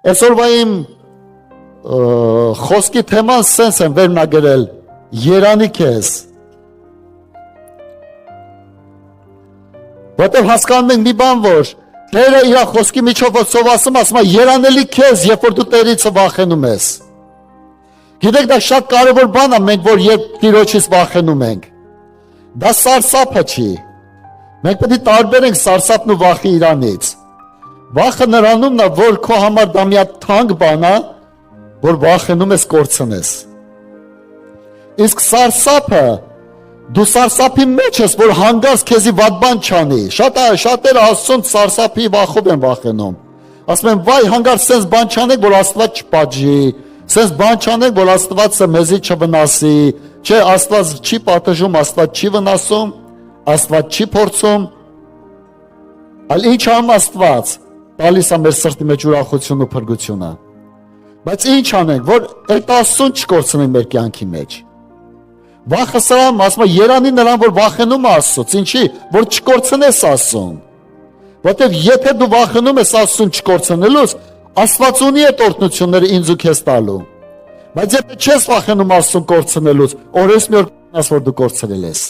Այսօրվա իմ խոսքի թեման սենց եմ վերնագրել երանի քեզ, որտեղ հասկանում ենք մի բան, որ Տերը իր խոսքի միջով ասում է երանելի քեզ, երբ որ դու Տերից վախենում ես։ Գիտեք, դա շատ կարևոր բան է, մենք որ երբ Տիրոջից վախենում ենք, դա սարսափը չի, մենք պետք է տարբերենք սարսափն ու վախի իրանից։ Վախը նրանումն է, որ քո համար դա մի հատ թանկ բան է, որ վախենում ես կորցնես։ Իսկ սարսափը, դու սարսափի մեջ ես, որ հանգարց քեզի վատ բան չանի։ Շատերը Աստծուն սարսափի վախով են վախենում։ Ասում են, վայ, հանգարց սենց բան չանեք, որ Աստված չպատժի, սենց բան չանեք, որ Աստվածը մեզի չվնասի, չէ, Աստված չի պատժում, Աստված չի վնասում, Աստված չի փորձում։ Այլ ինչ անում Աստված, տալիս է մեր սրտի մեջ ուրախություն ու փրկությունը։ Բայց ինչ անենք, որ այդ Աստծուն չկորցնենք մեր կյանքի մեջ։ Վախը սրամ, ասում է, երանի նրան, որ վախենում է Աստծուց, ինչի, որ չկորցնես Աստծուն։ Որտեվ եթե դու վախենում ես Աստծուն չկորցնելուց, Աստված ունի այդ օրհնությունները ինձ ու քեզ տալու։ Բայց եթե չես վախենում Աստծուն կորցնելուց, օրես մի օր կնաս, որ դու կորցրել ես։